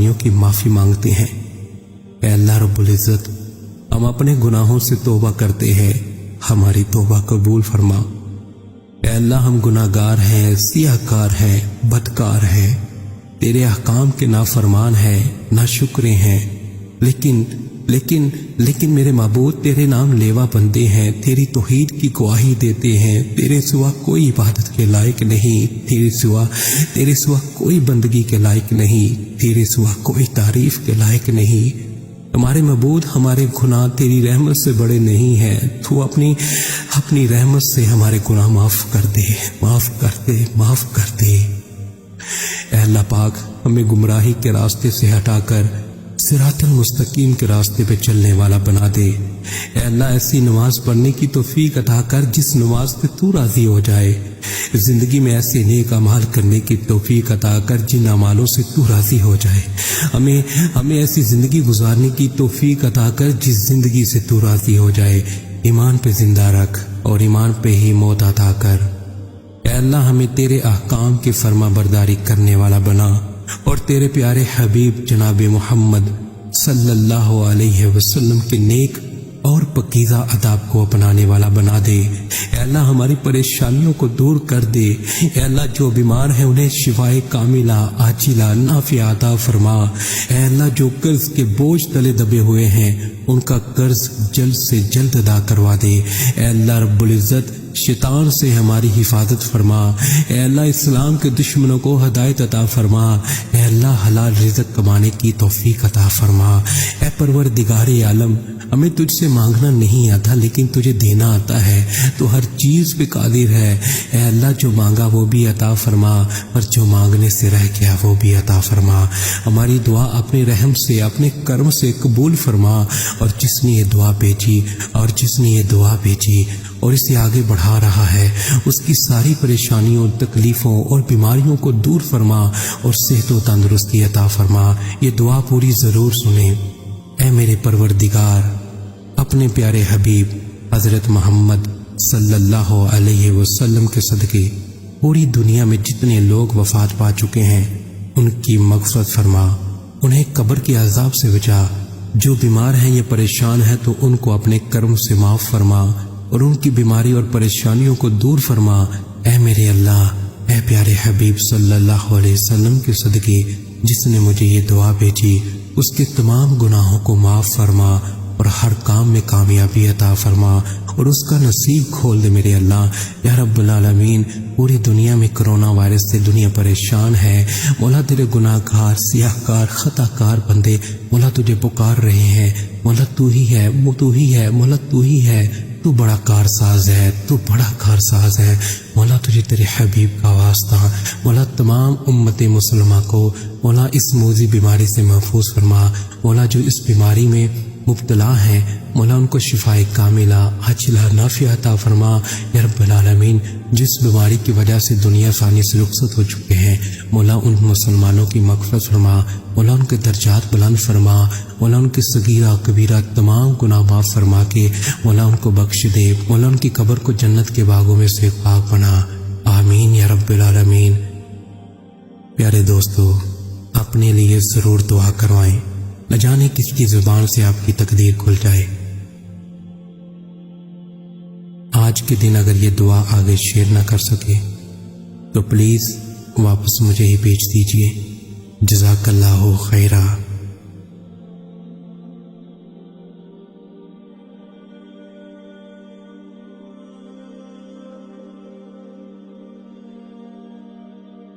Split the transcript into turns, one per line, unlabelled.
گستاخیوں کی معافی مانگتے ہیں۔ اے اللہ رب العزت، ہم اپنے گناہوں سے توبہ کرتے ہیں، ہماری توبہ قبول فرما۔ اے اللہ، ہم گناہ گار ہیں، سیاہ کار ہیں، بدکار ہیں، تیرے احکام کے نافرمان ہیں، ناشکرے ہیں، لیکن میرے معبود تیرے نام لیوا بندے ہیں، تیری توحید کی گواہی دیتے ہیں، تیرے سوا کوئی عبادت کے لائق نہیں، تیرے سوا کوئی بندگی کے لائق نہیں، تیرے سوا کوئی تعریف کے لائق نہیں۔ ہمارے معبود، ہمارے گناہ تیری رحمت سے بڑے نہیں ہیں، تو اپنی رحمت سے ہمارے گناہ معاف کر دے، معاف کر دے، معاف کر دے۔ اے اللہ پاک، ہمیں گمراہی کے راستے سے ہٹا کر صراط المستقیم کے راستے پہ چلنے والا بنا دے۔ اے اللہ، ایسی نماز پڑھنے کی توفیق عطا کر جس نماز پہ تو راضی ہو جائے، زندگی میں ایسے نیک اعمال کرنے کی توفیق عطا کر جن اعمالوں سے تو راضی ہو جائے۔ ہمیں ایسی زندگی گزارنے کی توفیق عطا کر جس زندگی سے تو راضی ہو جائے۔ ایمان پہ زندہ رکھ اور ایمان پہ ہی موت عطا کر۔ اے اللہ، ہمیں تیرے احکام کی فرما برداری کرنے والا بنا اور تیرے پیارے حبیب جناب محمد صلی اللہ علیہ وسلم کے نیک اور پکیزہ آداب کو اپنانے والا بنا دے۔ اے اللہ، ہماری پریشانیوں کو دور کر دے۔ اے اللہ، جو بیمار ہیں انہیں شفائے کاملہ عاجلہ نافعہ عطا فرما۔ اے اللہ، جو قرض کے بوجھ تلے دبے ہوئے ہیں ان کا قرض جلد سے جلد ادا کروا دے۔ اے اللہ رب العزت، شیطان سے ہماری حفاظت فرما۔ اے اللہ، اسلام کے دشمنوں کو ہدایت عطا فرما۔ اے اللہ، حلال رزق کمانے کی توفیق عطا فرما۔ اے پروردگار عالم، ہمیں تجھ سے مانگنا نہیں آتا لیکن تجھے دینا آتا ہے، تو ہر چیز پہ قادر ہے۔ اے اللہ، جو مانگا وہ بھی عطا فرما اور جو مانگنے سے رہ گیا وہ بھی عطا فرما۔ ہماری دعا اپنے رحم سے، اپنے کرم سے قبول فرما، اور جس نے یہ دعا بھیجی اور اسے آگے بڑھا رہا ہے، اس کی ساری پریشانیوں، تکلیفوں اور بیماریوں کو دور فرما اور صحت و تندرستی عطا فرما۔ یہ دعا پوری ضرور سنیں۔ اے میرے پروردگار، اپنے پیارے حبیب حضرت محمد صلی اللہ علیہ وسلم کے صدقے پوری دنیا میں جتنے لوگ وفات پا چکے ہیں ان کی مغفرت فرما، انہیں قبر کے عذاب سے بچا۔ جو بیمار ہیں یا پریشان ہیں تو ان کو اپنے کرم سے معاف فرما اور ان کی بیماری اور پریشانیوں کو دور فرما۔ اے میرے اللہ، اے پیارے حبیب صلی اللہ علیہ وسلم کے صدقے جس نے مجھے یہ دعا بھیجی، اس کے تمام گناہوں کو معاف فرما اور ہر کام میں کامیابی عطا فرما اور اس کا نصیب کھول دے میرے اللہ۔ یا رب العالمین، پوری دنیا میں کرونا وائرس سے دنیا پریشان ہے، مولا تیرے گناہ گار، سیاہ کار، خطا کار بندے مولا تجھے پکار رہے ہیں۔ مولا تو ہی ہے، مولا تو ہی ہے، تو بڑا کارساز ہے، تو بڑا کارساز ہے۔ مولا تجھے تیرے حبیب کا واسطہ، مولا تمام امت مسلمہ کو مولا اس موذی بیماری سے محفوظ فرما۔ مولا جو اس بیماری میں مبتلا ہیں مولا ان کو شفائے کاملہ عاجلہ نافعہ عطا فرما۔ یا رب العالمین، جس بیماری کی وجہ سے دنیا فانی سے رخصت ہو چکے ہیں مولا ان مسلمانوں کی مغفرت فرما، مولا ان کے درجات بلند فرما، مولا ان کے صغیرہ کبیرہ تمام گناہ معاف فرما کے مولا ان کو بخش دے، مولا ان کی قبر کو جنت کے باغوں میں سے پاک بنا۔ آمین یا رب العالمین۔ پیارے دوستو، اپنے لیے ضرور دعا کروائیں، نہ جانے کس کی زبان سے آپ کی تقدیر کھل جائے۔ آج کے دن اگر یہ دعا آگے شیئر نہ کر سکے تو پلیز واپس مجھے ہی بھیج دیجیے۔ جزاک اللہ خیرہ۔